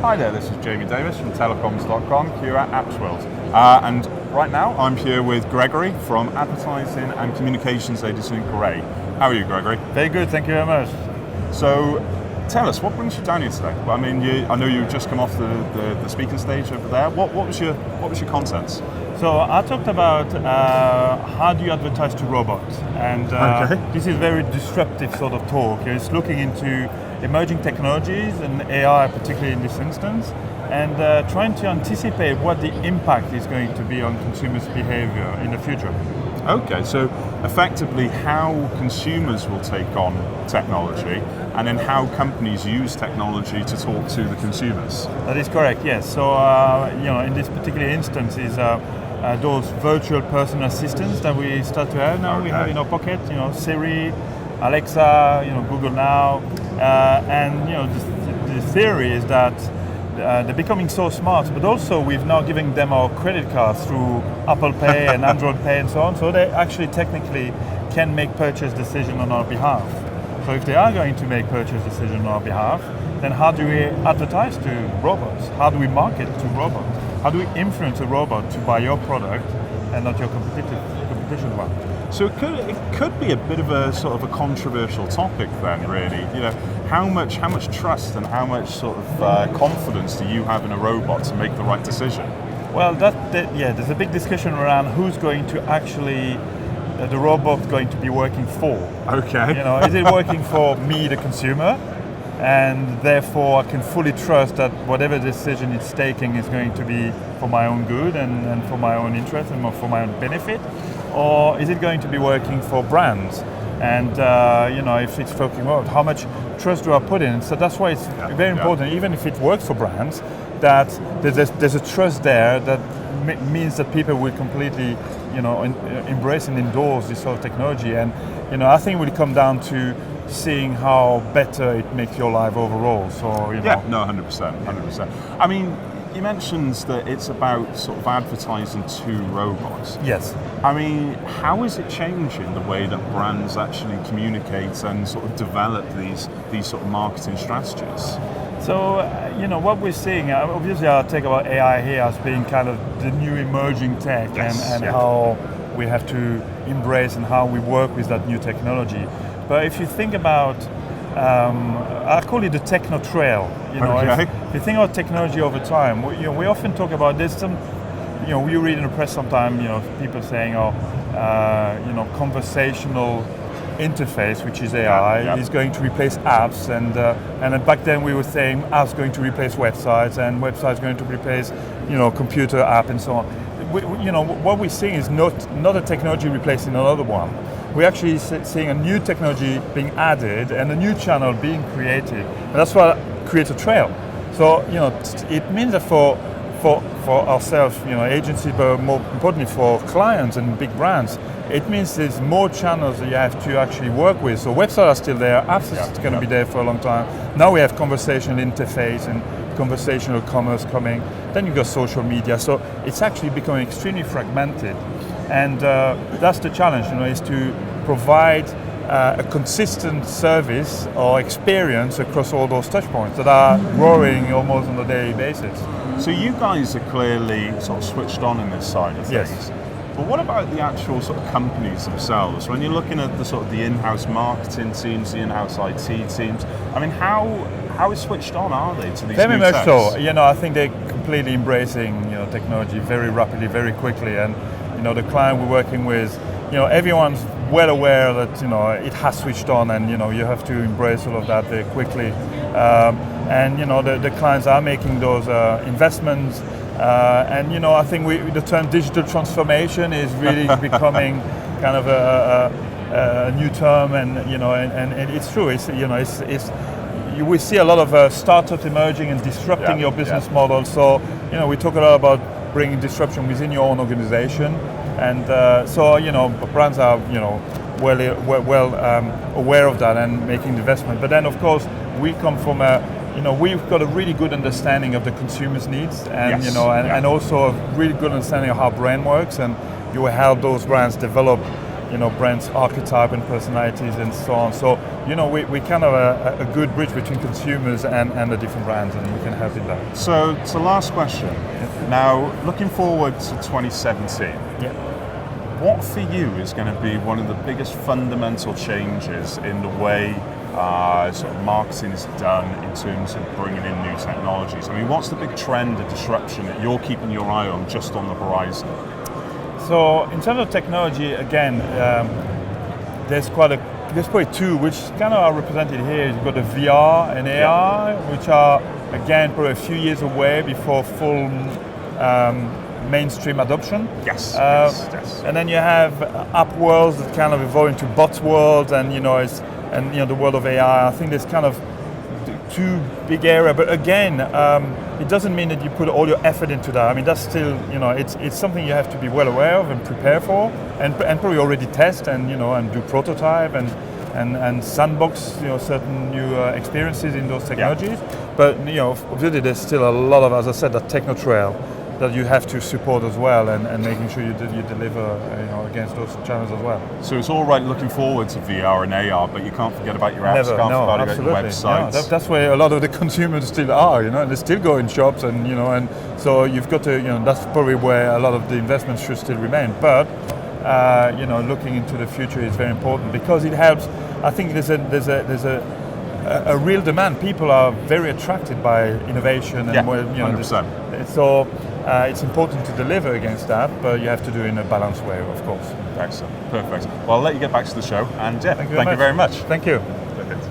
Hi there, this is Jamie Davis from telecoms.com here at Apps World. And right now I'm here with Gregory from Advertising and Communications Agency Grey. How are you, Gregory? Very good, thank you very much. So tell us, what brings you down here today? Well, I mean, I know you've just come off the speaking stage over there. What was your contents? So I talked about how do you advertise to robots, and This is a very disruptive sort of talk. It's looking into emerging technologies and AI, particularly in this instance, and trying to anticipate what the impact is going to be on consumers' behavior in the future. Okay, so effectively how consumers will take on technology and then how companies use technology to talk to the consumers. That is correct, yes. So, in this particular instance is those virtual personal assistants that we start to have now. Okay. We have in our pocket, Siri, Alexa, Google Now, and the theory is that they're becoming so smart, but also we've now given them our credit cards through Apple Pay and Android Pay and so on, so they actually technically can make purchase decision on our behalf. So if they are going to make purchase decision on our behalf, then how do we advertise to robots? How do we market to robots? How do we influence a robot to buy your product and not your competition one? So it could be a bit of a sort of a controversial topic then, really. How much trust and how much sort of confidence do you have in a robot to make the right decision? Well, there's a big discussion around who's going to actually the robot going to be working for. Okay. Is it working for me, the consumer? And therefore I can fully trust that whatever decision it's taking is going to be for my own good and for my own interest and for my own benefit? Or is it going to be working for brands? And if it's working well, how much trust do I put in? So that's why it's very important, even if it works for brands, that there's a trust there that means that people will completely embrace and endorse this sort of technology. And I think it will come down to seeing how better it makes your life overall. So 100%. I mean, you mentioned that it's about sort of advertising to robots. Yes. I mean, how is it changing the way that brands actually communicate and sort of develop these sort of marketing strategies? So, what we're seeing, obviously I'll talk about AI here as being kind of the new emerging tech and how we have to embrace and how we work with that new technology. But if you think about, I call it the Techno Trail. If you think about technology over time, we often talk about this. We read in the press sometimes, people saying, conversational interface, which is AI, is going to replace apps, and then back then we were saying apps going to replace websites, and websites going to replace, computer app and so on. What we're seeing is not a technology replacing another one. We're actually seeing a new technology being added and a new channel being created. And that's what creates a trail. So, it means that for ourselves, agencies, but more importantly for clients and big brands, it means there's more channels that you have to actually work with. So websites are still there, apps are going to be there for a long time. Now we have conversational interface and conversational commerce coming. Then you've got social media. So it's actually becoming extremely fragmented. And that's the challenge, is to provide a consistent service or experience across all those touch points that are growing almost on a daily basis. So you guys are clearly sort of switched on in this side of things. Yes. But what about the actual sort of companies themselves? When you're looking at the sort of the in-house marketing teams, the in-house IT teams, I mean, how switched on are they to these very new much techs? So. I think they're completely embracing technology very rapidly, very quickly, and the client we're working with, everyone's well aware that it has switched on, and you have to embrace all of that very quickly. And the clients are making those investments. And I think the term digital transformation is really becoming kind of a new term, and and it's true. We see a lot of startups emerging and disrupting your business model. So we talk a lot about bringing disruption within your own organization, and brands are well aware of that and making the investment. But then of course we come from we've got a really good understanding of the consumer's needs, and and also a really good understanding of how brand works, and you will help those brands develop brands' archetype and personalities and so on. So, we kind of a good bridge between consumers and the different brands, and we can help in that. So last question. Now, looking forward to 2017. Yeah. What for you is going to be one of the biggest fundamental changes in the way sort of marketing is done in terms of bringing in new technologies? I mean, what's the big trend of disruption that you're keeping your eye on just on the horizon? So in terms of technology, again, there's probably two which kind of are represented here. You've got the VR and AR, which are again probably a few years away before full mainstream adoption. Yes. And then you have app worlds that kind of evolve into bot worlds, and the world of AI. I think there's kind of two big area, but again, it doesn't mean that you put all your effort into that. I mean, that's still, it's something you have to be well aware of and prepare for, and probably already test and do prototype and sandbox, certain new experiences in those technologies. Yeah. But obviously there's still a lot of, as I said, that Techno Trail that you have to support as well, and making sure you deliver against those challenges as well. So it's all right looking forward to VR and AR, but you can't forget about your apps, can't forget about your websites. No, that's where a lot of the consumers still are, and they still go in shops, and so you've got to, that's probably where a lot of the investments should still remain. But looking into the future is very important because it helps. I think there's a real demand. People are very attracted by innovation, and 100%. So it's important to deliver against that, but you have to do it in a balanced way, of course. Excellent, perfect. Well, I'll let you get back to the show, and thank you very much. Thank you. Perfect.